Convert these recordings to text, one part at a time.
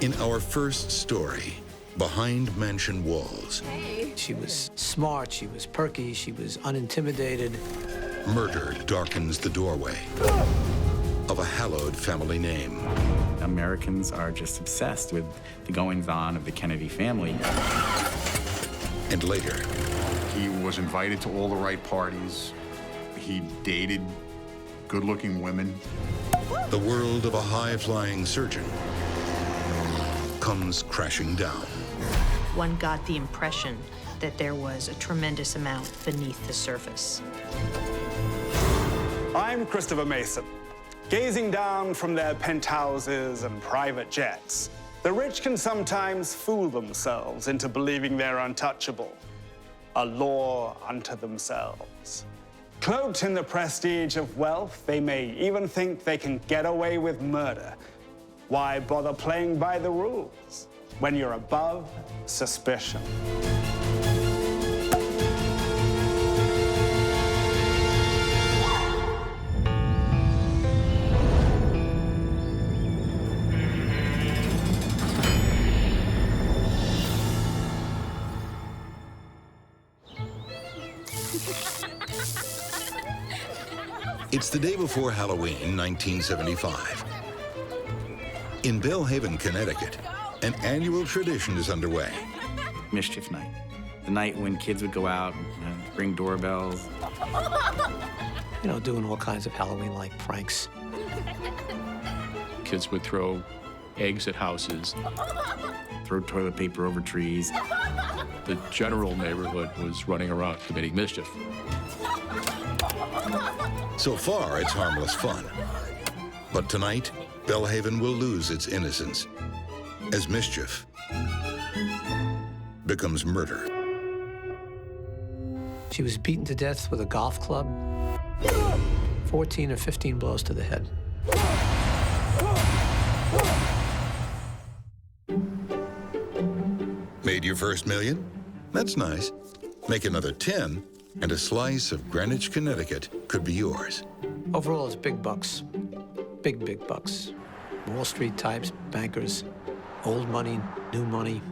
In our first story, Behind Mansion Walls. Hey. She was smart, she was perky, she was unintimidated. Murder darkens the doorway of a hallowed family name. Americans are just obsessed with the goings-on of the Kennedy family. And later, he was invited to all the right parties. He dated good-looking women. the world of a high-flying surgeon comes crashing down. One got the impression that there was a tremendous amount beneath the surface. I'm Christopher Mason. Gazing down from their penthouses and private jets, the rich can sometimes fool themselves into believing they're untouchable, a law unto themselves. Cloaked in the prestige of wealth, they may even think they can get away with murder. Why bother playing by the rules when you're above suspicion? It's the day before Halloween, 1975. In Belle Haven, Connecticut, an annual tradition is underway. Mischief night. The night when kids would go out and ring doorbells. You know, doing all kinds of Halloween-like pranks. Kids would throw eggs at houses. Throw toilet paper over trees. The general neighborhood was running around committing mischief. So far, it's harmless fun. But tonight, Belle Haven will lose its innocence as mischief becomes murder. She was beaten to death with a golf club. 14 or 15 blows to the head. Made your first million? That's nice. Make another 10, and a slice of Greenwich, Connecticut could be yours. Overall, it's big bucks. Big, big bucks. Wall Street types, bankers, old money, new money.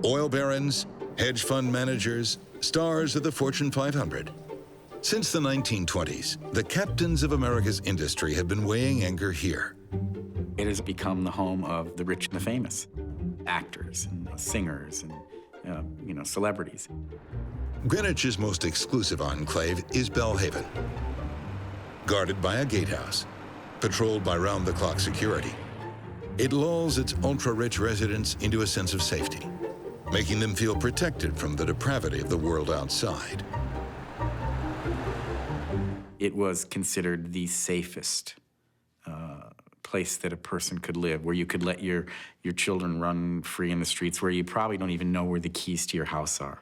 Oil barons, hedge fund managers, stars of the Fortune 500. Since the 1920s, the captains of America's industry have been weighing anchor here. It has become the home of the rich and the famous. Actors and singers and, celebrities. Greenwich's most exclusive enclave is Belle Haven. Guarded by a gatehouse, patrolled by round-the-clock security, it lulls its ultra-rich residents into a sense of safety, making them feel protected from the depravity of the world outside. It was considered the safest place that a person could live, where you could let your children run free in the streets, where you probably don't even know where the keys to your house are.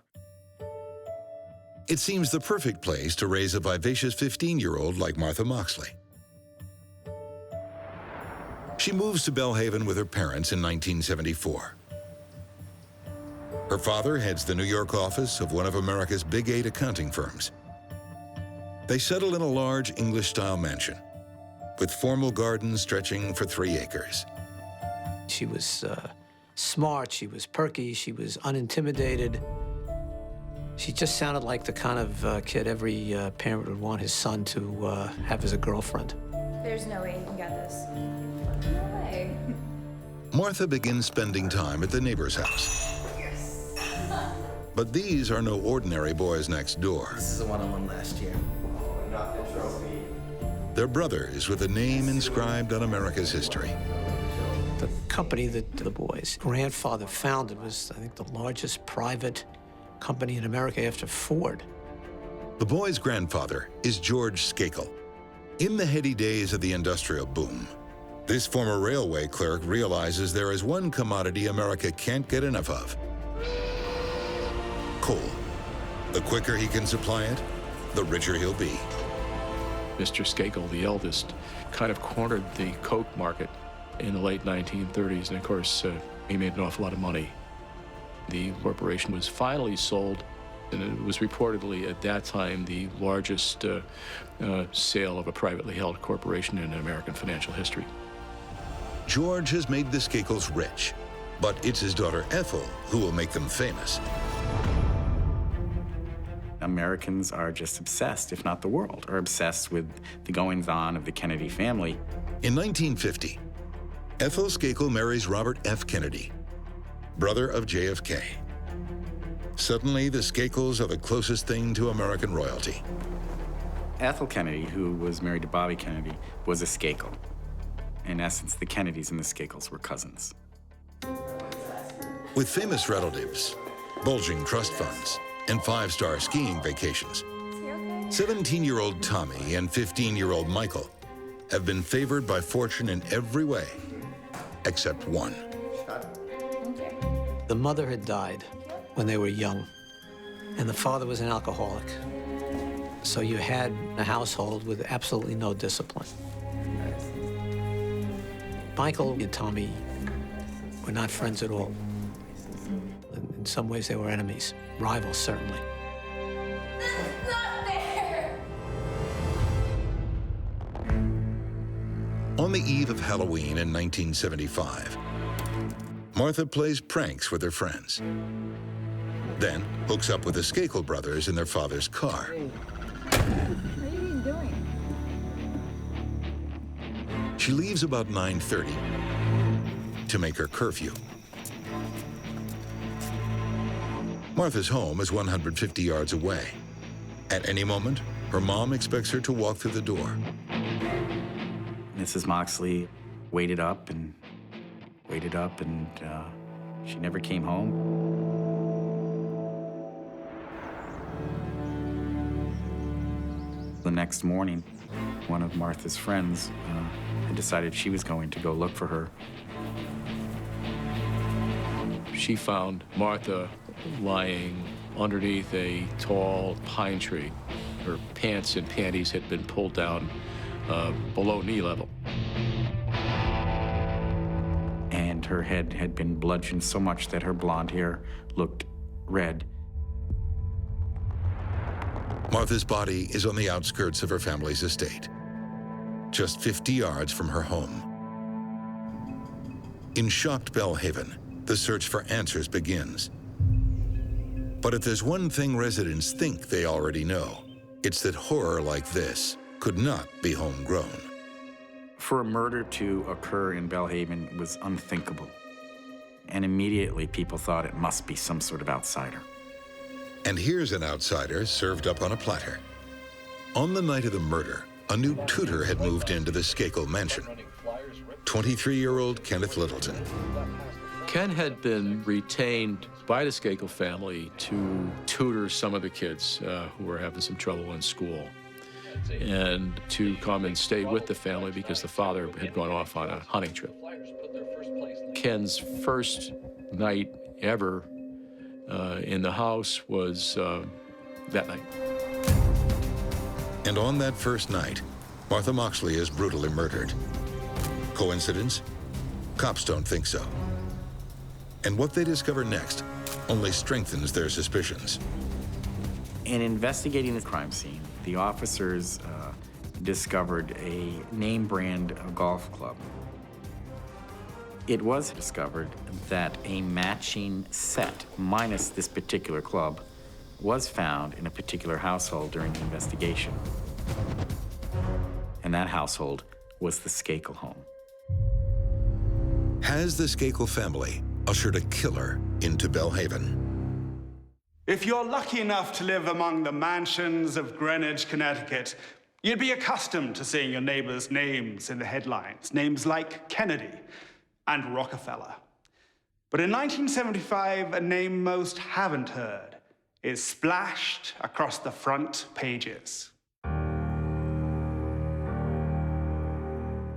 It seems the perfect place to raise a vivacious 15-year-old like Martha Moxley. She moves to Belle Haven with her parents in 1974. Her father heads the New York office of one of America's Big 8 accounting firms. They settle in a large English-style mansion with formal gardens stretching for 3 acres. She was smart, she was perky, she was unintimidated. She just sounded like the kind of kid every parent would want his son to have as a girlfriend. There's no way you can get this. No way. Martha begins spending time at the neighbor's house. Yes. But these are no ordinary boys next door. This is the one I won last year. They're brothers with a name inscribed on America's history. The company that the boys' grandfather founded was, I think, the largest private company in America after Ford. The boy's grandfather is George Skakel. In the heady days of the industrial boom, this former railway clerk realizes there is one commodity America can't get enough of: coal. The quicker he can supply it, the richer he'll be. Mr. Skakel, the eldest, kind of cornered the coke market in the late 1930s, and of course, he made an awful lot of money. The corporation was finally sold, and it was reportedly at that time the largest sale of a privately held corporation in American financial history. George has made the Skakels rich, But it's his daughter Ethel who will make them famous. Americans are just obsessed, if not the world, are obsessed with the goings-on of the Kennedy family. In 1950, Ethel Skakel marries Robert F. Kennedy, brother of JFK. Suddenly, the Skakels are the closest thing to American royalty. Ethel Kennedy, who was married to Bobby Kennedy, was a Skakel. In essence, the Kennedys and the Skakels were cousins. With famous relatives, bulging trust funds, and five-star skiing vacations, 17-year-old Tommy and 15-year-old Michael have been favored by fortune in every way, except one. The mother had died when they were young, and the father was an alcoholic. So you had a household with absolutely no discipline. Michael and Tommy were not friends at all. In some ways, they were enemies, rivals, certainly. That's not fair! On the eve of Halloween in 1975, Martha plays pranks with her friends, then hooks up with the Skakel brothers in their father's car. What are you even doing? She leaves about 9:30 to make her curfew. Martha's home is 150 yards away. At any moment, her mom expects her to walk through the door. Mrs. Moxley waited up and she never came home. The next morning, one of Martha's friends had decided she was going to go look for her. She found Martha lying underneath a tall pine tree. Her pants and panties had been pulled down below knee level. And her head had been bludgeoned so much that her blonde hair looked red. Martha's body is on the outskirts of her family's estate, just 50 yards from her home. In shocked Belle Haven, the search for answers begins. But if there's one thing residents think they already know, it's that horror like this could not be homegrown. For a murder to occur in Belle Haven was unthinkable. And immediately people thought it must be some sort of outsider. And here's an outsider served up on a platter. On the night of the murder, a new tutor had moved into the Skakel mansion, 23-year-old Kenneth Littleton. Ken had been retained by the Skakel family to tutor some of the kids who were having some trouble in school, and to come and stay with the family because the father had gone off on a hunting trip. Ken's first night ever in the house was that night. And on that first night, Martha Moxley is brutally murdered. Coincidence? Cops don't think so. And what they discover next only strengthens their suspicions. In investigating the crime scene, the officers discovered a name brand golf club. It was discovered that a matching set, minus this particular club, was found in a particular household during the investigation. And that household was the Skakel home. Has the Skakel family ushered a killer into Belle Haven? If you're lucky enough to live among the mansions of Greenwich, Connecticut, you'd be accustomed to seeing your neighbors' names in the headlines, names like Kennedy and Rockefeller. But in 1975, a name most haven't heard is splashed across the front pages.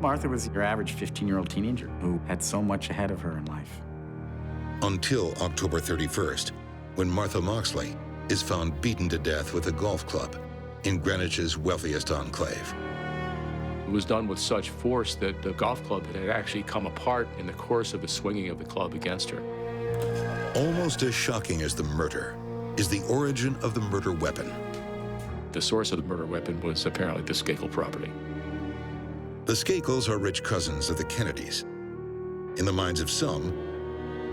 Martha was your average 15-year-old teenager who had so much ahead of her in life. Until October 31st, when Martha Moxley is found beaten to death with a golf club in Greenwich's wealthiest enclave. It was done with such force that the golf club had actually come apart in the course of the swinging of the club against her. Almost as shocking as the murder is the origin of the murder weapon. The source of the murder weapon was apparently the Skakel property. The Skakels are rich cousins of the Kennedys. In the minds of some,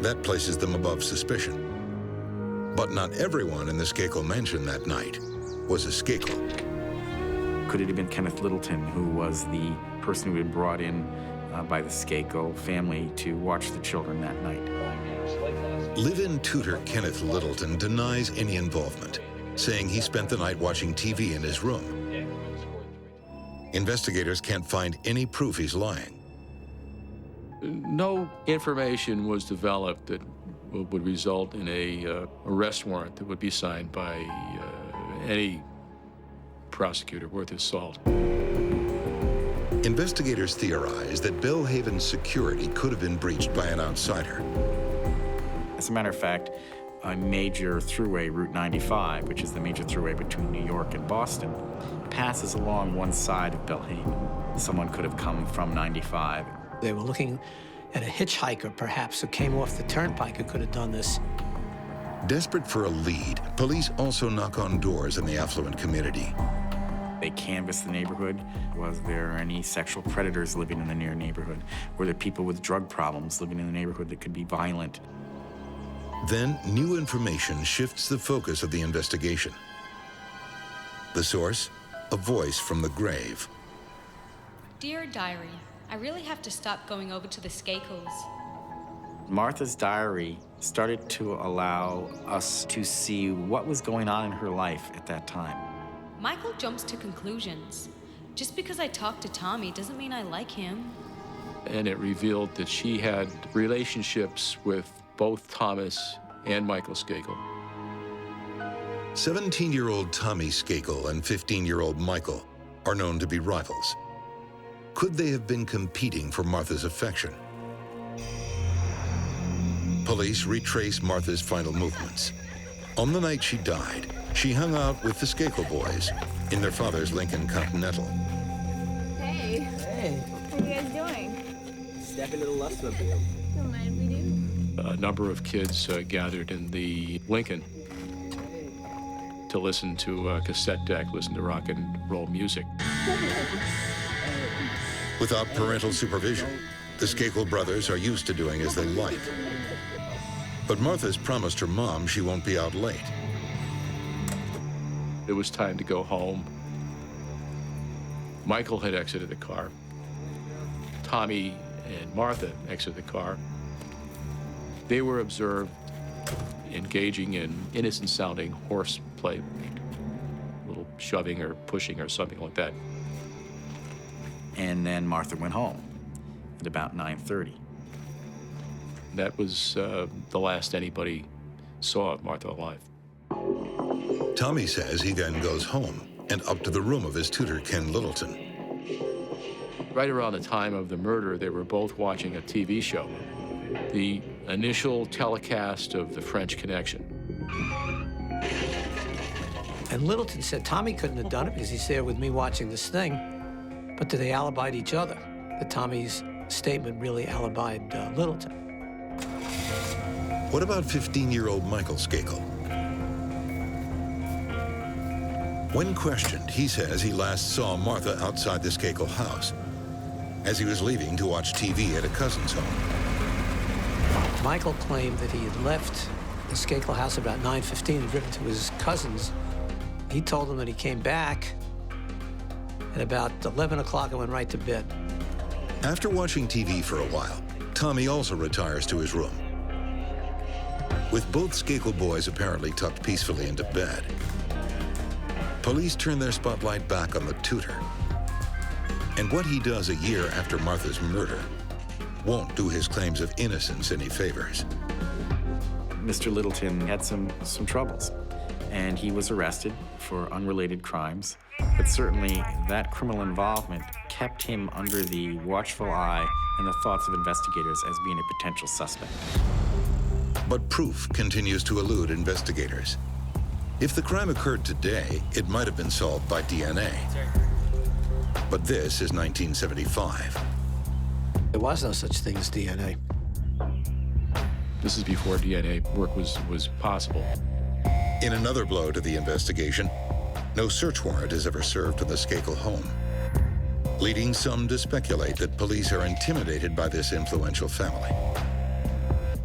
That places them above suspicion. But not everyone in the Skakel mansion that night was a Skakel. Could it have been Kenneth Littleton, who was the person who had brought in by the Skakel family to watch the children that night? Live-in tutor Kenneth Littleton denies any involvement, saying he spent the night watching TV in his room. Investigators can't find any proof he's lying. No information was developed that would result in a arrest warrant that would be signed by any prosecutor worth his salt. Investigators theorize that Belle Haven's security could have been breached by an outsider. As a matter of fact, a major thruway, Route 95, which is the major thruway between New York and Boston, passes along one side of Belle Haven. Someone could have come from 95. They were looking at a hitchhiker, perhaps, who came off the turnpike who could have done this. Desperate for a lead, police also knock on doors in the affluent community. They canvassed the neighborhood. Was there any sexual predators living in the near neighborhood? Were there people with drug problems living in the neighborhood that could be violent? Then, new information shifts the focus of the investigation. The source? A voice from the grave. Dear Diary, I really have to stop going over to the Skakels. Martha's diary started to allow us to see what was going on in her life at that time. Michael jumps to conclusions. Just because I talk to Tommy doesn't mean I like him. And it revealed that she had relationships with both Thomas and Michael Skakel. 17-year-old Tommy Skakel and 15-year-old Michael are known to be rivals. Could they have been competing for Martha's affection? Police retrace Martha's final movements. On the night she died, she hung out with the Skakel boys in their father's Lincoln Continental. Hey. Hey. How you guys doing? Step into the lust of you. Don't mind we do. A number of kids gathered in the Lincoln to listen to a cassette deck, listen to rock and roll music. Without parental supervision, the Skakel brothers are used to doing as they like. But Martha's promised her mom she won't be out late. It was time to go home. Michael had exited the car. Tommy and Martha exited the car. They were observed engaging in innocent-sounding horseplay, a little shoving or pushing or something like that. And then Martha went home at about 9:30. That was the last anybody saw of Martha alive. Tommy says he then goes home and up to the room of his tutor, Ken Littleton. Right around the time of the murder, they were both watching a TV show, the initial telecast of The French Connection. And Littleton said Tommy couldn't have done it because he's there with me watching this thing. But they alibied each other. That Tommy's statement really alibied Littleton. What about 15-year-old Michael Skakel? When questioned, he says he last saw Martha outside the Skakel house as he was leaving to watch TV at a cousin's home. Michael claimed that he had left the Skakel house about 9:15 and driven to his cousin's. He told them that he came back at about 11 o'clock and went right to bed. After watching TV for a while, Tommy also retires to his room. With both Skakel boys apparently tucked peacefully into bed, police turn their spotlight back on the tutor. And what he does a year after Martha's murder won't do his claims of innocence any favors. Mr. Littleton had some troubles, and he was arrested for unrelated crimes. But certainly that criminal involvement kept him under the watchful eye and the thoughts of investigators as being a potential suspect. But proof continues to elude investigators. If the crime occurred today, it might have been solved by DNA. But this is 1975. There was no such thing as DNA. This is before DNA work was possible. In another blow to the investigation, no search warrant is ever served to the Skakel home, leading some to speculate that police are intimidated by this influential family.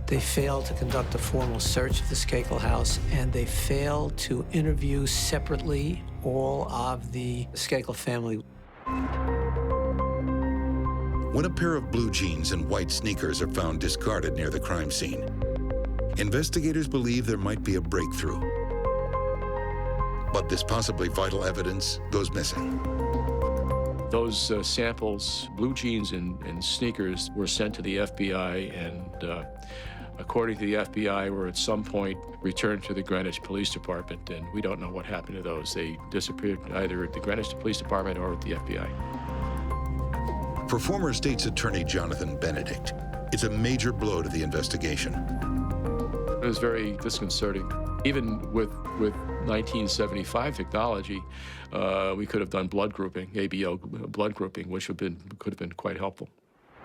They failed to conduct a formal search of the Skakel house, and they failed to interview separately all of the Skakel family. When a pair of blue jeans and white sneakers are found discarded near the crime scene, investigators believe there might be a breakthrough. But this possibly vital evidence goes missing. Those samples, blue jeans and sneakers, were sent to the FBI, and according to the FBI, were at some point returned to the Greenwich Police Department, and we don't know what happened to those. They disappeared either at the Greenwich Police Department or at the FBI. For former State's Attorney Jonathan Benedict, it's a major blow to the investigation. It was very disconcerting. Even with 1975 technology, we could have done blood grouping, ABO blood grouping, which could have been quite helpful.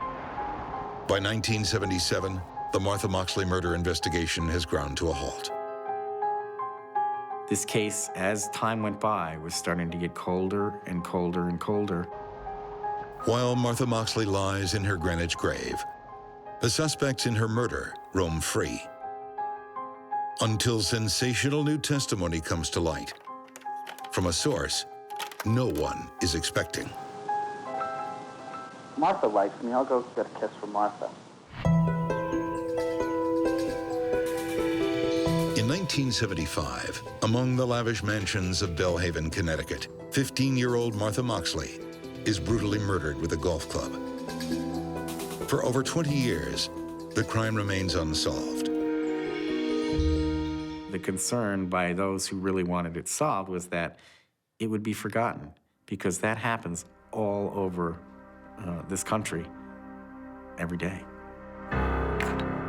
By 1977, the Martha Moxley murder investigation has ground to a halt. This case, as time went by, was starting to get colder and colder and colder. While Martha Moxley lies in her Greenwich grave, the suspects in her murder roam free. Until sensational new testimony comes to light from a source no one is expecting. Martha likes me. I'll go get a kiss from Martha. In 1975, among the lavish mansions of Belle Haven, Connecticut, 15-year-old Martha Moxley is brutally murdered with a golf club. For over 20 years, the crime remains unsolved. The concern by those who really wanted it solved was that it would be forgotten, because that happens all over this country every day.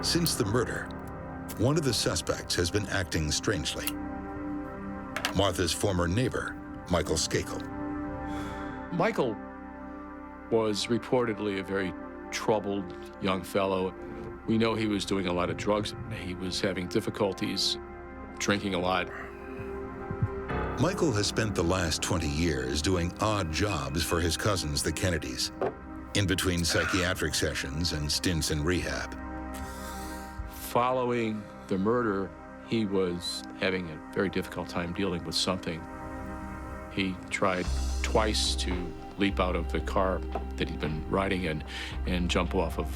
Since the murder, one of the suspects has been acting strangely. Martha's former neighbor, Michael Skakel. Michael was reportedly a very troubled young fellow. We know he was doing a lot of drugs. He was having difficulties drinking a lot. Michael has spent the last 20 years doing odd jobs for his cousins, the Kennedys, in between psychiatric sessions and stints in rehab. Following the murder, he was having a very difficult time dealing with something. He tried twice to leap out of the car that he'd been riding in and jump off of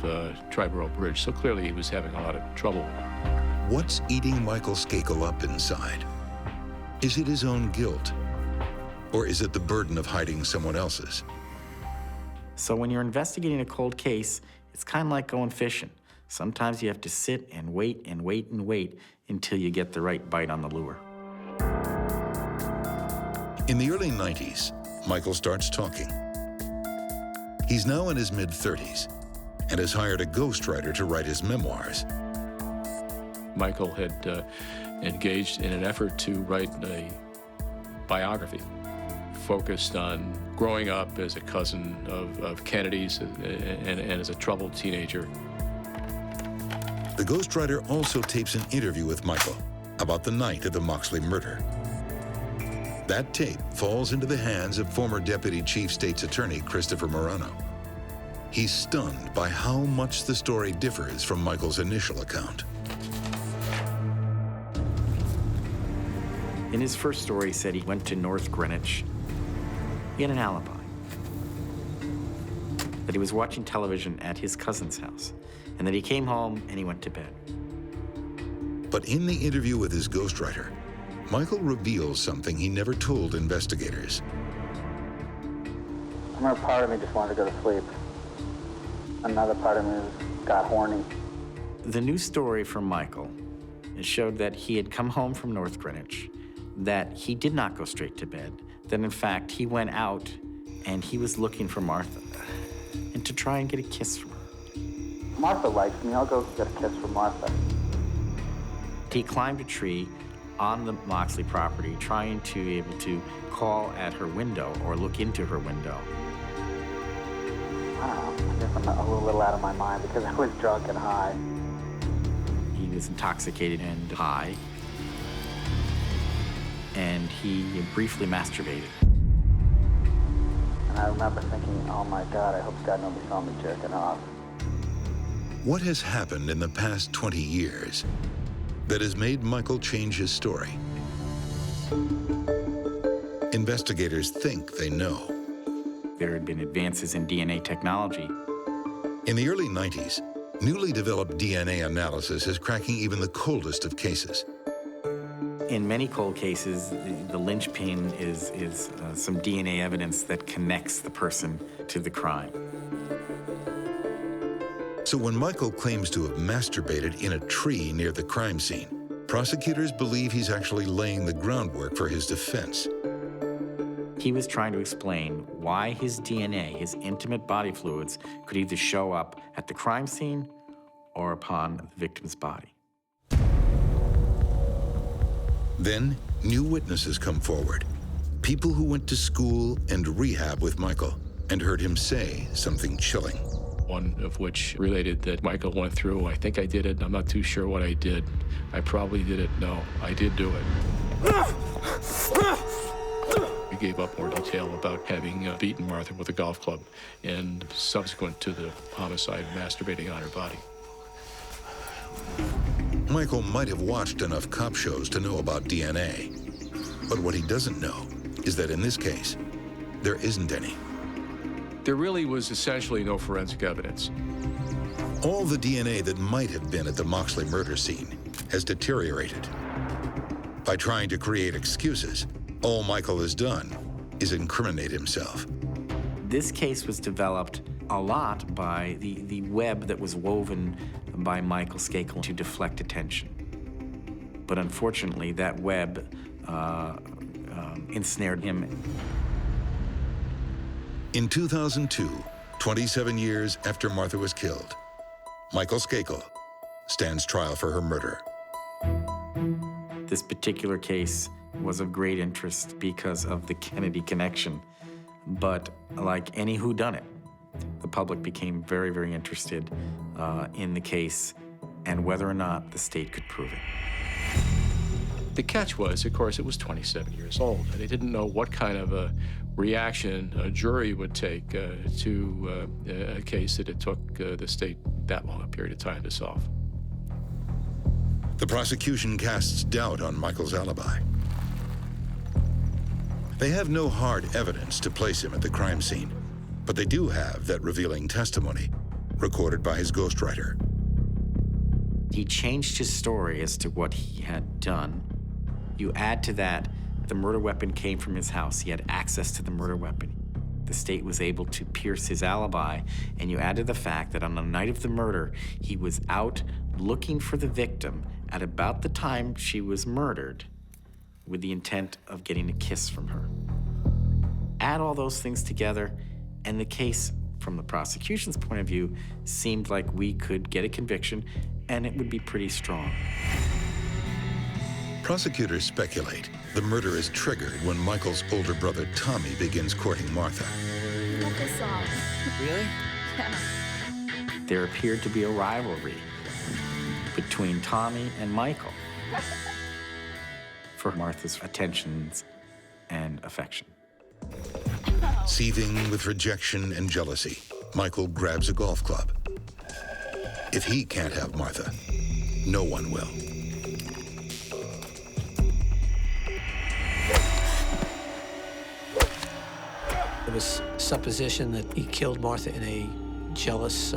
Triborough Bridge. So clearly he was having a lot of trouble. What's eating Michael Skakel up inside? Is it his own guilt? Or is it the burden of hiding someone else's? So when you're investigating a cold case, it's kind of like going fishing. Sometimes you have to sit and wait and wait and wait until you get the right bite on the lure. In the early 90s, Michael starts talking. He's now in his mid-30s and has hired a ghostwriter to write his memoirs. Michael had engaged in an effort to write a biography focused on growing up as a cousin of Kennedy's and as a troubled teenager. The ghostwriter also tapes an interview with Michael about the night of the Moxley murder. That tape falls into the hands of former Deputy Chief State's Attorney Christopher Morano. He's stunned by how much the story differs from Michael's initial account. In his first story, he said he went to North Greenwich. He had an alibi. That he was watching television at his cousin's house, and that he came home and he went to bed. But in the interview with his ghostwriter, Michael reveals something he never told investigators. I remember part of me just wanted to go to sleep. Another part of me got horny. The new story from Michael showed that he had come home from North Greenwich, that he did not go straight to bed, that in fact he went out and he was looking for Martha and to try and get a kiss from her. Martha likes me. I'll go get a kiss from Martha. He climbed a tree on the Moxley property, trying to be able to call at her window or look into her window. I don't know. I guess I'm a little out of my mind because I was drunk and high. He was intoxicated and high, and he briefly masturbated. And I remember thinking, oh my God, I hope God nobody saw me jerking off. What has happened in the past 20 years that has made Michael change his story? Investigators think they know. There had been advances in DNA technology. In the early 90s, newly developed DNA analysis is cracking even the coldest of cases. In many cold cases, the linchpin is some DNA evidence that connects the person to the crime. So when Michael claims to have masturbated in a tree near the crime scene, prosecutors believe he's actually laying the groundwork for his defense. He was trying to explain why his DNA, his intimate body fluids, could either show up at the crime scene or upon the victim's body. Then, new witnesses come forward. People who went to school and rehab with Michael and heard him say something chilling. One of which related that Michael went through, I think I did it, I'm not too sure what I did. I probably did it, no, I did do it. He gave up more detail about having beaten Martha with a golf club and subsequent to the homicide, masturbating on her body. Michael might have watched enough cop shows to know about DNA, but what he doesn't know is that in this case, there isn't any. There really was essentially no forensic evidence. All the DNA that might have been at the Moxley murder scene has deteriorated. By trying to create excuses, all Michael has done is incriminate himself. This case was developed a lot by the web that was woven by Michael Skakel to deflect attention. But unfortunately, that web ensnared him. In 2002, 27 years after Martha was killed, Michael Skakel stands trial for her murder. This particular case was of great interest because of the Kennedy connection. But like any whodunit, the public became very, very interested in the case and whether or not the state could prove it. The catch was, of course, it was 27 years old, and they didn't know what kind of a reaction a jury would take to a case that it took the state that long a period of time to solve. The prosecution casts doubt on Michael's alibi. They have no hard evidence to place him at the crime scene, but they do have that revealing testimony recorded by his ghostwriter. He changed his story as to what he had done. You add to that, the murder weapon came from his house. He had access to the murder weapon. The state was able to pierce his alibi, and you add to the fact that on the night of the murder, he was out looking for the victim at about the time she was murdered with the intent of getting a kiss from her. Add all those things together, and the case, from the prosecution's point of view, seemed like we could get a conviction, and it would be pretty strong. Prosecutors speculate the murder is triggered when Michael's older brother Tommy begins courting Martha. Love this song. Really? Yeah. There appeared to be a rivalry between Tommy and Michael for Martha's attentions and affection. Seething with rejection and jealousy, Michael grabs a golf club. If he can't have Martha, no one will. There was supposition that he killed Martha in a jealous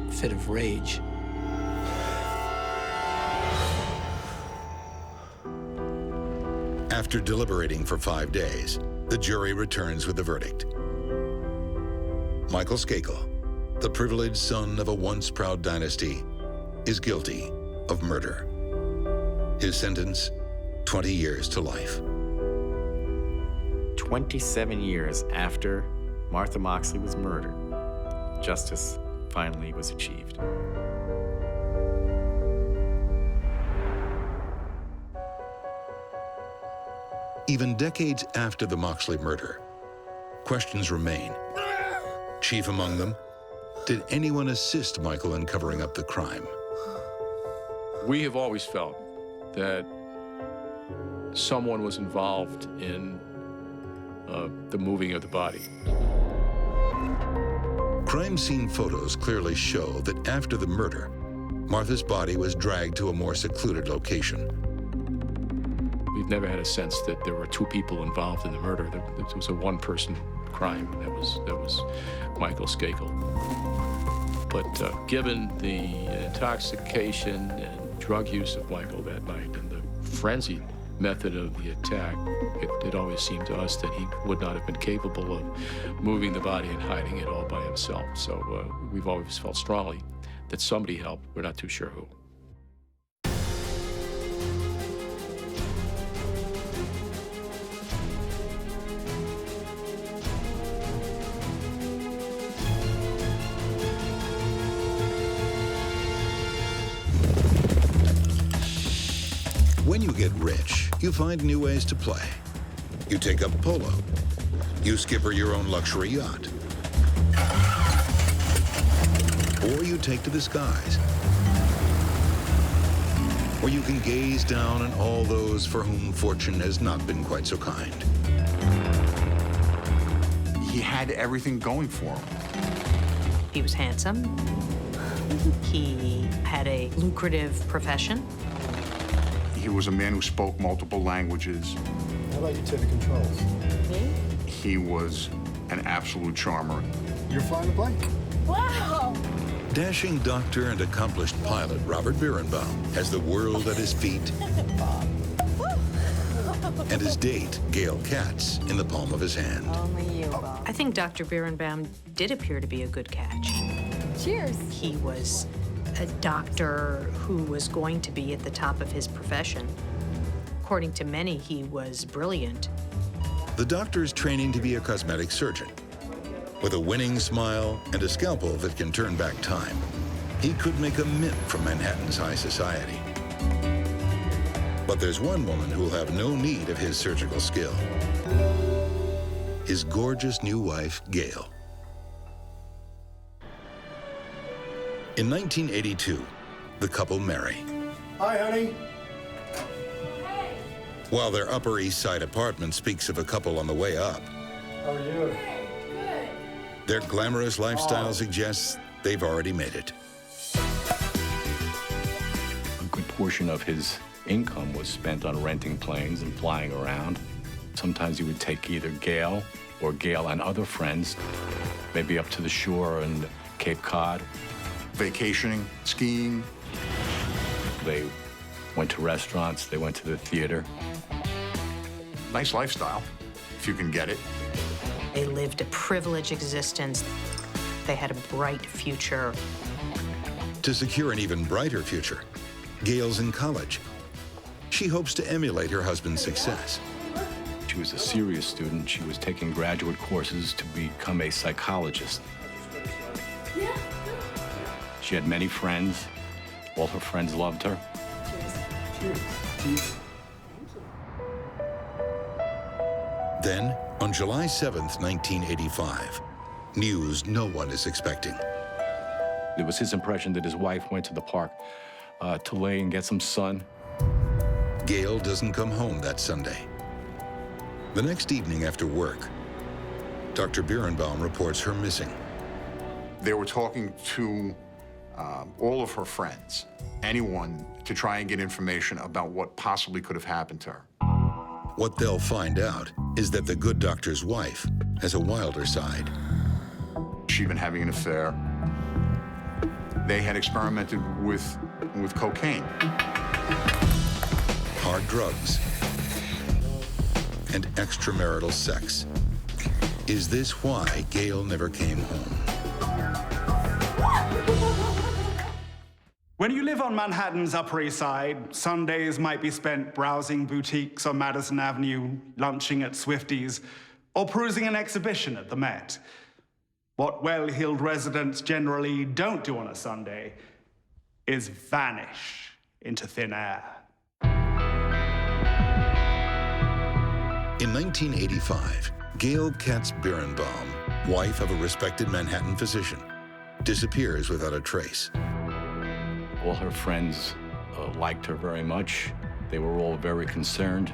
fit of rage. After deliberating for 5 days, the jury returns with a verdict. Michael Skakel, the privileged son of a once proud dynasty, is guilty of murder. His sentence, 20 years to life. 27 years after Martha Moxley was murdered, justice finally was achieved. Even decades after the Moxley murder, questions remain. Chief among them, did anyone assist Michael in covering up the crime? We have always felt that someone was involved in the moving of the body. Crime scene photos clearly show that after the murder, Martha's body was dragged to a more secluded location. We've never had a sense that there were two people involved in the murder. It was a one-person crime. That was Michael Skakel. But given the intoxication and drug use of Michael that night and the frenzied method of the attack, it always seemed to us that he would not have been capable of moving the body and hiding it all by himself. So we've always felt strongly that somebody helped. We're not too sure who. When you get rich, you find new ways to play. You take up polo. You skipper your own luxury yacht. Or you take to the skies, where you can gaze down on all those for whom fortune has not been quite so kind. He had everything going for him. He was handsome. He had a lucrative profession. He was a man who spoke multiple languages. How about you take the controls? Me? He was an absolute charmer. You're flying the plane. Wow! Dashing doctor and accomplished pilot Robert Bierenbaum has the world at his feet and his date, Gail Katz, in the palm of his hand. Only you, Bob. I think Dr. Bierenbaum did appear to be a good catch. Cheers. He was a doctor who was going to be at the top of his profession. According to many, he was brilliant. The doctor's training to be a cosmetic surgeon. With a winning smile and a scalpel that can turn back time, he could make a mint from Manhattan's high society. But there's one woman who'll have no need of his surgical skill. His gorgeous new wife, Gail. In 1982, the couple marry. Hi, honey. While their Upper East Side apartment speaks of a couple on the way up, How are you? their glamorous lifestyle suggests they've already made it. A good portion of his income was spent on renting planes and flying around. Sometimes he would take either Gail or Gail and other friends, maybe up to the shore in Cape Cod. Vacationing, skiing. They went to restaurants, they went to the theater. Nice lifestyle, if you can get it. They lived a privileged existence. They had a bright future. To secure an even brighter future, Gail's in college. She hopes to emulate her husband's success. She was a serious student. She was taking graduate courses to become a psychologist. She had many friends. All her friends loved her. Cheers. Cheers. Then, on July 7th, 1985, news no one is expecting. It was his impression that his wife went to the park to lay and get some sun. Gail doesn't come home that Sunday. The next evening after work, Dr. Bierenbaum reports her missing. They were talking to all of her friends, anyone, to try and get information about what possibly could have happened to her. What they'll find out is that the good doctor's wife has a wilder side. She'd been having an affair. They had experimented with cocaine. Hard drugs. And extramarital sex. Is this why Gail never came home? When you live on Manhattan's Upper East Side, Sundays might be spent browsing boutiques on Madison Avenue, lunching at Swifties, or perusing an exhibition at the Met. What well-heeled residents generally don't do on a Sunday is vanish into thin air. In 1985, Gail Katz Bierenbaum, wife of a respected Manhattan physician, disappears without a trace. All her friends liked her very much. They were all very concerned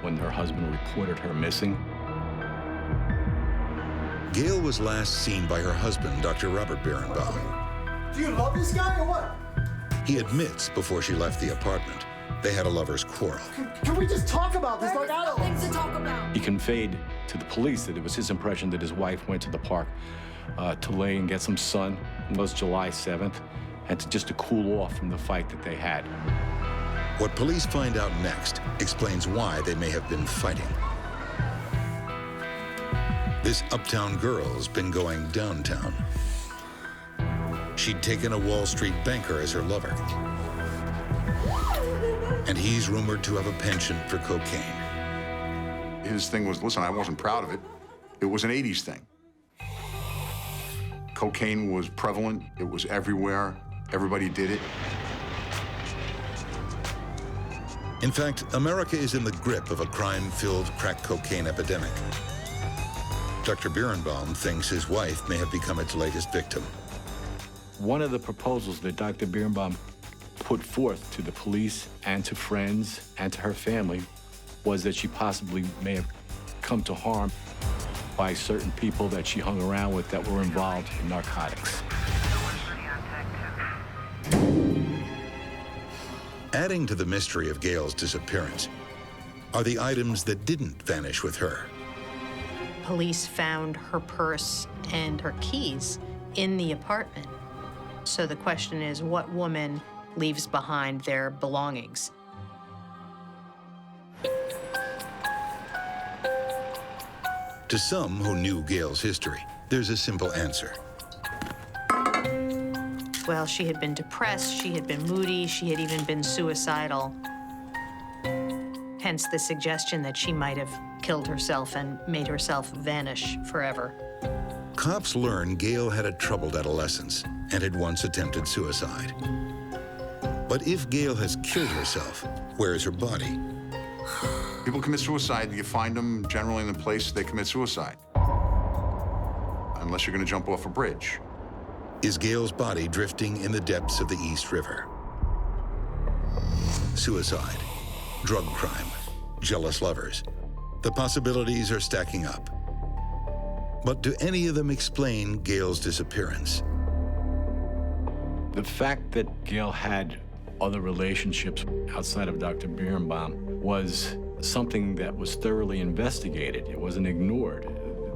when her husband reported her missing. Gail was last seen by her husband, Dr. Robert Bierenbaum. Do you love this guy or what? He admits before she left the apartment, they had a lover's quarrel. Can we just talk about this like adults? Things to talk about. He conveyed to the police that it was his impression that his wife went to the park to lay and get some sun. It was July 7th, and to cool off from the fight that they had. What police find out next explains why they may have been fighting. This uptown girl's been going downtown. She'd taken a Wall Street banker as her lover. And he's rumored to have a penchant for cocaine. His thing was, listen, I wasn't proud of it. It was an 80s thing. Cocaine was prevalent. It was everywhere. Everybody did it. In fact, America is in the grip of a crime-filled crack cocaine epidemic. Dr. Bierenbaum thinks his wife may have become its latest victim. One of the proposals that Dr. Bierenbaum put forth to the police and to friends and to her family was that she possibly may have come to harm by certain people that she hung around with that were involved in narcotics. Adding to the mystery of Gail's disappearance are the items that didn't vanish with her. Police found her purse and her keys in the apartment. So the question is, what woman leaves behind their belongings? To some who knew Gail's history, there's a simple answer. Well, she had been depressed, she had been moody, she had even been suicidal. Hence the suggestion that she might have killed herself and made herself vanish forever. Cops learn Gail had a troubled adolescence and had once attempted suicide. But if Gail has killed herself, where is her body? People commit suicide, you find them generally in the place they commit suicide. Unless you're going to jump off a bridge. Is Gail's body drifting in the depths of the East River? Suicide, drug crime, jealous lovers. The possibilities are stacking up. But do any of them explain Gail's disappearance? The fact that Gail had other relationships outside of Dr. Bierenbaum was something that was thoroughly investigated. It wasn't ignored.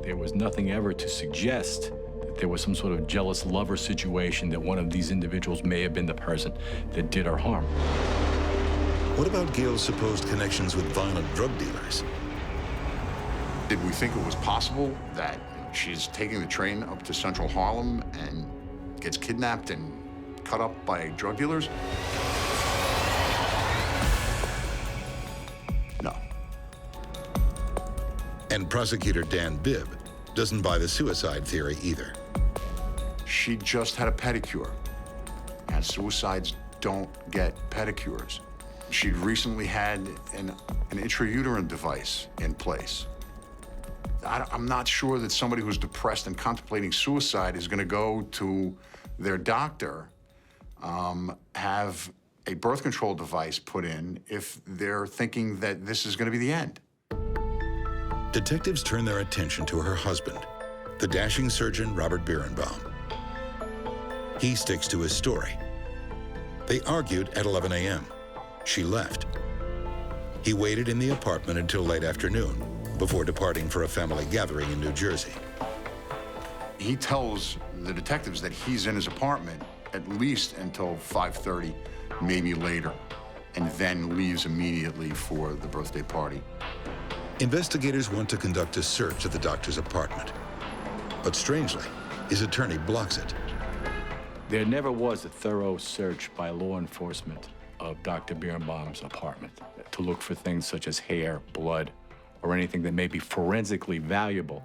There was nothing ever to suggest that there was some sort of jealous lover situation, that one of these individuals may have been the person that did her harm. What about Gail's supposed connections with violent drug dealers? Did we think it was possible that she's taking the train up to Central Harlem and gets kidnapped and cut up by drug dealers? No. And prosecutor Dan Bibb doesn't buy the suicide theory either. She just had a pedicure, and suicides don't get pedicures. She'd recently had an intrauterine device in place. I'm not sure that somebody who's depressed and contemplating suicide is going to go to their doctor, have a birth control device put in if they're thinking that this is going to be the end. Detectives turn their attention to her husband, the dashing surgeon Robert Bierenbaum. He sticks to his story. They argued at 11 a.m. She left. He waited in the apartment until late afternoon before departing for a family gathering in New Jersey. He tells the detectives that he's in his apartment at least until 5:30, maybe later, and then leaves immediately for the birthday party. Investigators want to conduct a search of the doctor's apartment. But strangely, his attorney blocks it. There never was a thorough search by law enforcement of Dr. Bierenbaum's apartment to look for things such as hair, blood, or anything that may be forensically valuable.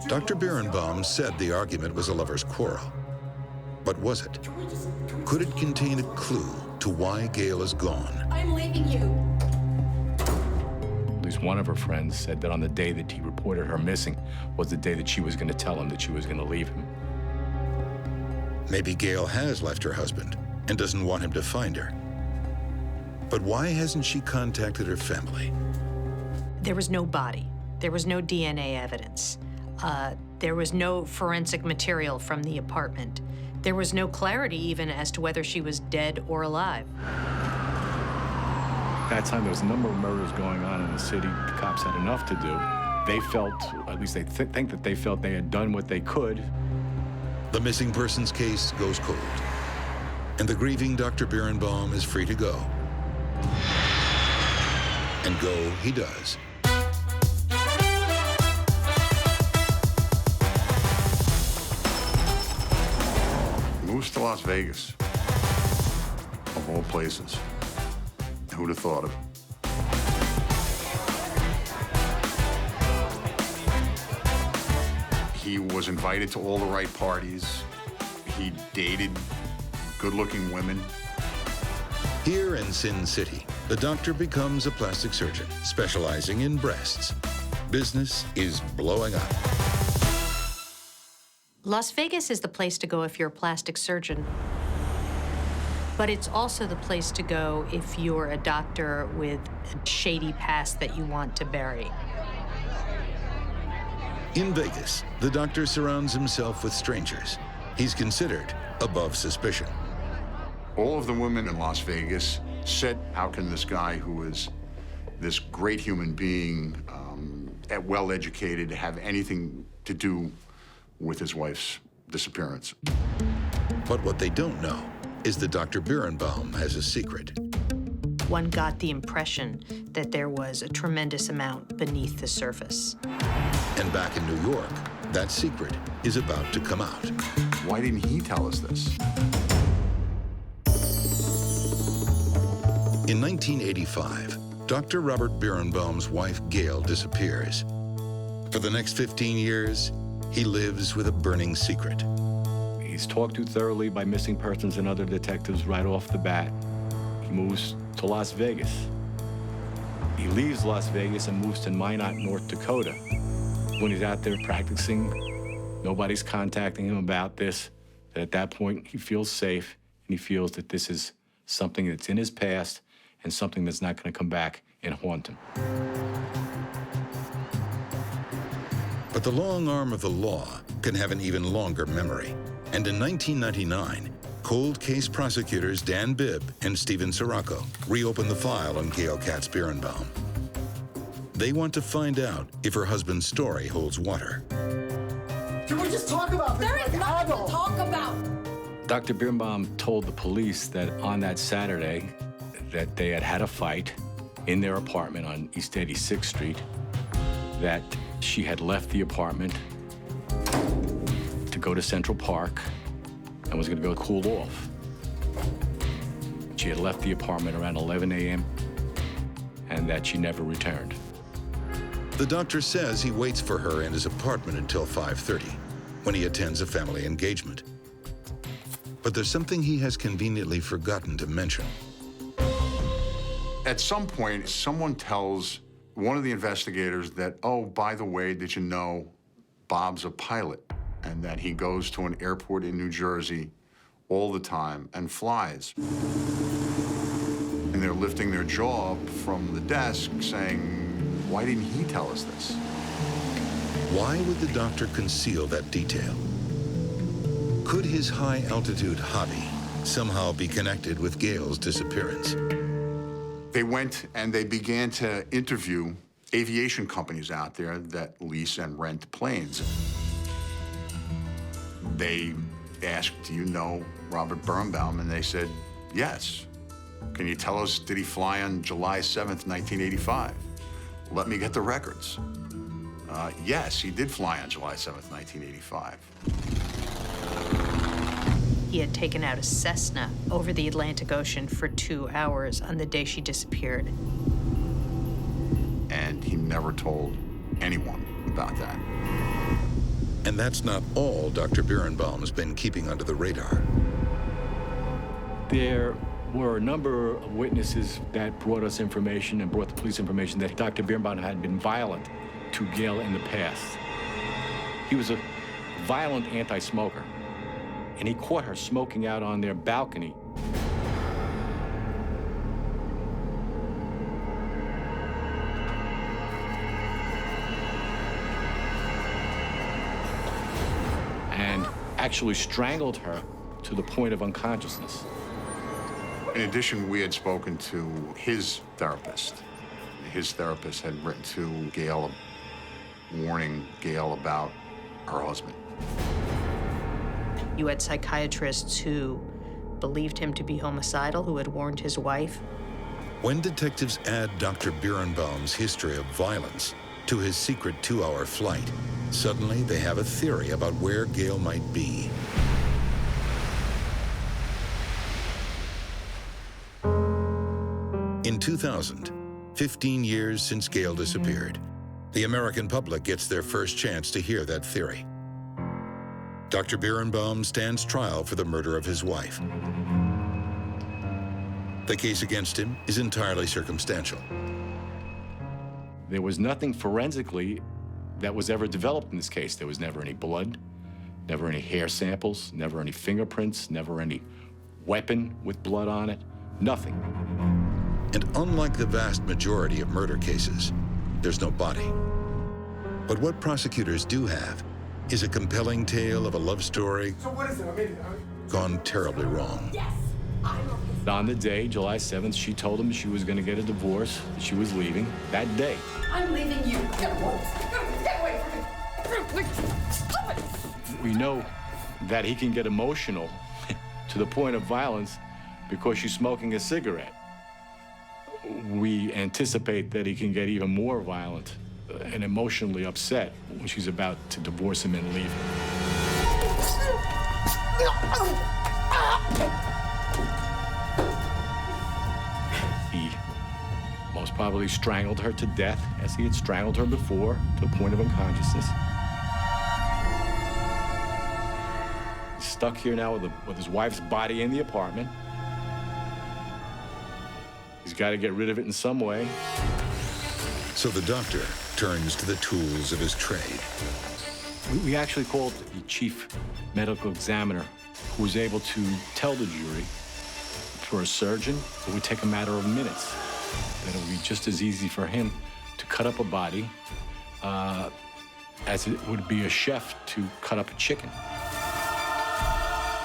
Dr. Bierenbaum said the argument was a lover's quarrel. But was it? Could it contain a clue to why Gail is gone? I'm leaving you. At least one of her friends said that on the day that he reported her missing was the day that she was going to tell him that she was going to leave him. Maybe Gail has left her husband and doesn't want him to find her. But why hasn't she contacted her family? There was no body. There was no DNA evidence. There was no forensic material from the apartment. There was no clarity even as to whether she was dead or alive. At that time, there was a number of murders going on in the city. The cops had enough to do. They felt, at least they think that they felt they had done what they could. The missing persons case goes cold, and the grieving Dr. Bierenbaum is free to go. And go he does. Moves to Las Vegas, of all places. Who'd have thought of it? He was invited to all the right parties. He dated good-looking women. Here in Sin City, the doctor becomes a plastic surgeon, specializing in breasts. Business is blowing up. Las Vegas is the place to go if you're a plastic surgeon, but it's also the place to go if you're a doctor with a shady past that you want to bury. In Vegas, the doctor surrounds himself with strangers. He's considered above suspicion. All of the women in Las Vegas said, how can this guy who is this great human being, well-educated, have anything to do with his wife's disappearance? But what they don't know is that Dr. Bierenbaum has a secret. One got the impression that there was a tremendous amount beneath the surface. And back in New York, that secret is about to come out. Why didn't he tell us this? In 1985, Dr. Robert Bierenbaum's wife, Gail, disappears. For the next 15 years, he lives with a burning secret. He's talked to thoroughly by missing persons and other detectives right off the bat. He moves to Las Vegas. He leaves Las Vegas and moves to Minot, North Dakota. When he's out there practicing, nobody's contacting him about this. At that point, he feels safe, and he feels that this is something that's in his past and something that's not going to come back and haunt him. But the long arm of the law can have an even longer memory. And in 1999, cold case prosecutors Dan Bibb and Stephen Sirocco reopened the file on Gail Katz Bierenbaum. They want to find out if her husband's story holds water. Can we just talk about this? There is nothing to talk about. Dr. Bierenbaum told the police that on that Saturday that they had had a fight in their apartment on East 86th Street, that she had left the apartment to go to Central Park and was going to go cool off. She had left the apartment around 11 a.m. and that she never returned. The doctor says he waits for her in his apartment until 5:30, when he attends a family engagement. But there's something he has conveniently forgotten to mention. At some point, someone tells one of the investigators that, oh, by the way, did you know Bob's a pilot and that he goes to an airport in New Jersey all the time and flies? And they're lifting their jaw from the desk saying, why didn't he tell us this? Why would the doctor conceal that detail? Could his high-altitude hobby somehow be connected with Gail's disappearance? They went and they began to interview aviation companies out there that lease and rent planes. They asked, do you know Robert Bierenbaum? And they said, yes. Can you tell us, did he fly on July 7th, 1985? Let me get the records. Yes, he did fly on July 7th, 1985. He had taken out a Cessna over the Atlantic Ocean for 2 hours on the day she disappeared. And he never told anyone about that. And that's not all Dr. Bierenbaum's been keeping under the radar. There were a number of witnesses that brought us information and brought the police information that Dr. Bierenbaum had been violent to Gail in the past. He was a violent anti-smoker, and he caught her smoking out on their balcony. actually strangled her to the point of unconsciousness. In addition, we had spoken to his therapist. His therapist had written to Gail, warning Gail about her husband. You had psychiatrists who believed him to be homicidal, who had warned his wife. When detectives add Dr. Bierenbaum's history of violence to his secret 2-hour flight, suddenly they have a theory about where Gail might be. In 2000, 15 years since Gail disappeared, the American public gets their first chance to hear that theory. Dr. Bierenbaum stands trial for the murder of his wife. The case against him is entirely circumstantial. There was nothing forensically that was ever developed in this case. There was never any blood, never any hair samples, never any fingerprints, never any weapon with blood on it, nothing. And unlike the vast majority of murder cases, there's no body. But what prosecutors do have is a compelling tale of a love story gone terribly wrong. Yes! On the day, July 7th, she told him she was going to get a divorce, that she was leaving that day. I'm leaving you. Get away from me. Stop it! We know that he can get emotional to the point of violence because she's smoking a cigarette. We anticipate that he can get even more violent and emotionally upset when she's about to divorce him and leave him. He most probably strangled her to death, as he had strangled her before, to the point of unconsciousness. He's stuck here now with his wife's body in the apartment. He's got to get rid of it in some way. So the doctor turns to the tools of his trade. We actually called the chief medical examiner, who was able to tell the jury, for a surgeon, it would take a matter of minutes. That it would be just as easy for him to cut up a body as it would be a chef to cut up a chicken.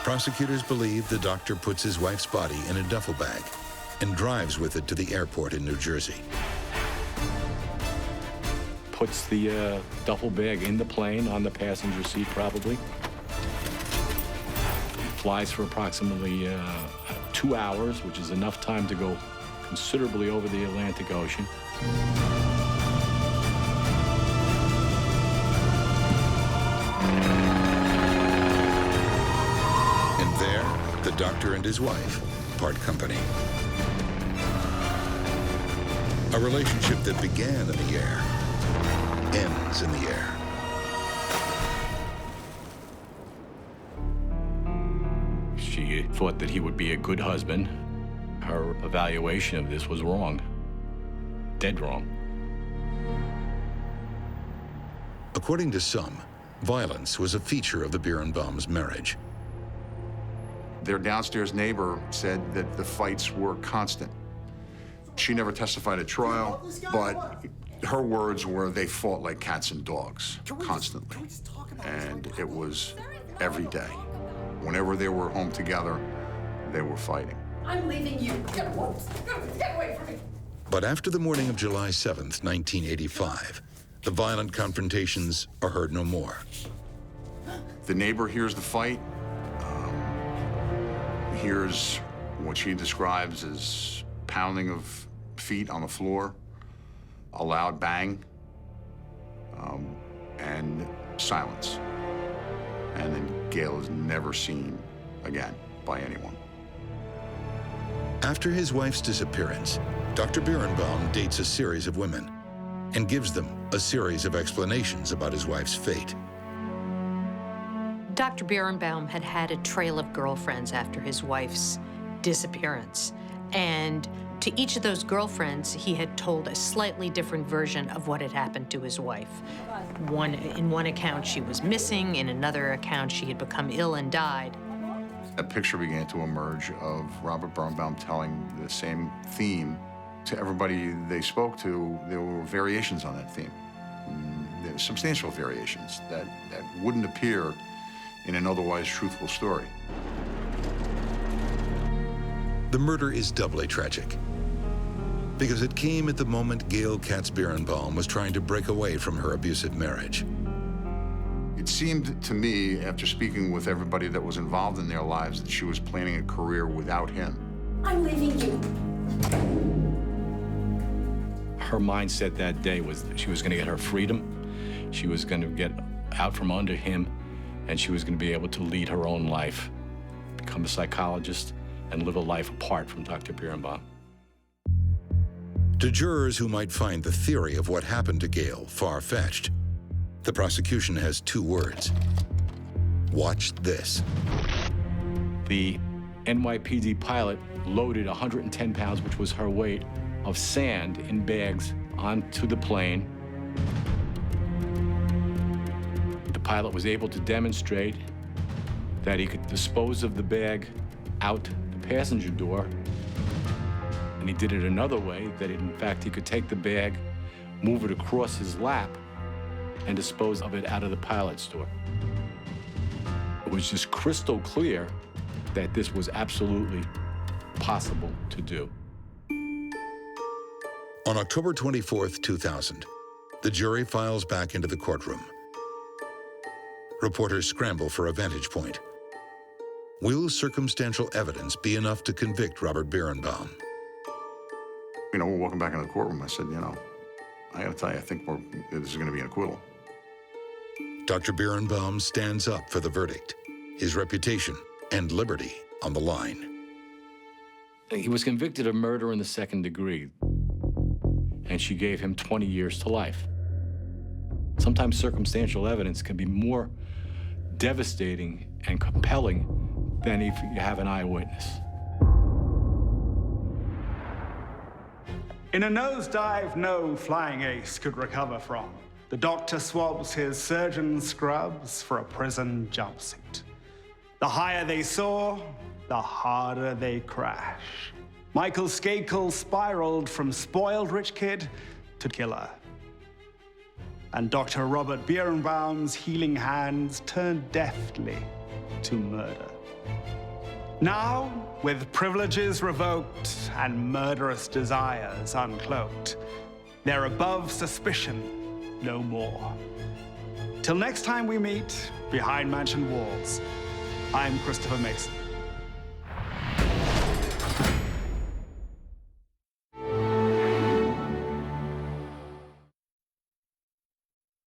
Prosecutors believe the doctor puts his wife's body in a duffel bag and drives with it to the airport in New Jersey. Puts the duffel bag in the plane, on the passenger seat probably. Flies for approximately 2 hours, which is enough time to go considerably over the Atlantic Ocean. And there, the doctor and his wife part company. A relationship that began in the air ends in the air. She thought that he would be a good husband. Her evaluation of this was wrong. Dead wrong. According to some, violence was a feature of the Bierenbaum's marriage. Their downstairs neighbor said that the fights were constant. She never testified at trial, but her words were they fought like cats and dogs constantly. And it was every day. Whenever they were home together, they were fighting. I'm leaving you. Get away from me. But after the morning of July 7th, 1985, the violent confrontations are heard no more. The neighbor hears the fight, hears what she describes as pounding of feet on the floor, a loud bang, and silence. And then Gail is never seen again by anyone. After his wife's disappearance, Dr. Bierenbaum dates a series of women and gives them a series of explanations about his wife's fate. Dr. Bierenbaum had had a trail of girlfriends after his wife's disappearance. And to each of those girlfriends, he had told a slightly different version of what had happened to his wife. In one account, she was missing. In another account, she had become ill and died. A picture began to emerge of Robert Bierenbaum telling the same theme to everybody they spoke to. There were variations on that theme. There were substantial variations that wouldn't appear in an otherwise truthful story. The murder is doubly tragic because it came at the moment Gail Katz Bierenbaum was trying to break away from her abusive marriage. It seemed to me, after speaking with everybody that was involved in their lives, that she was planning a career without him. I'm leaving you. Her mindset that day was that she was going to get her freedom, she was going to get out from under him, and she was going to be able to lead her own life, become a psychologist, and live a life apart from Dr. Bierenbaum. To jurors who might find the theory of what happened to Gail far-fetched, the prosecution has two words: watch this. The NYPD pilot loaded 110 pounds, which was her weight, of sand in bags onto the plane. The pilot was able to demonstrate that he could dispose of the bag out the passenger door, and he did it another way, that in fact he could take the bag, move it across his lap, and dispose of it out of the pilot's door. It was just crystal clear that this was absolutely possible to do. On October 24th, 2000, the jury files back into the courtroom. Reporters scramble for a vantage point. Will circumstantial evidence be enough to convict Robert Bierenbaum? You know, we're walking back into the courtroom. I said, you know, I got to tell you, I think this is going to be an acquittal. Dr. Bierenbaum stands up for the verdict, his reputation and liberty on the line. He was convicted of murder in the second degree, and she gave him 20 years to life. Sometimes circumstantial evidence can be more devastating and compelling than if you have an eyewitness. In a nosedive no flying ace could recover from, the doctor swabs his surgeon scrubs for a prison jumpsuit. The higher they soar, the harder they crash. Michael Skakel spiraled from spoiled rich kid to killer. And Dr. Robert Bierenbaum's healing hands turned deftly to murder. Now, with privileges revoked and murderous desires uncloaked, they're above suspicion no more. Till next time we meet behind mansion walls, I'm Christopher Mason.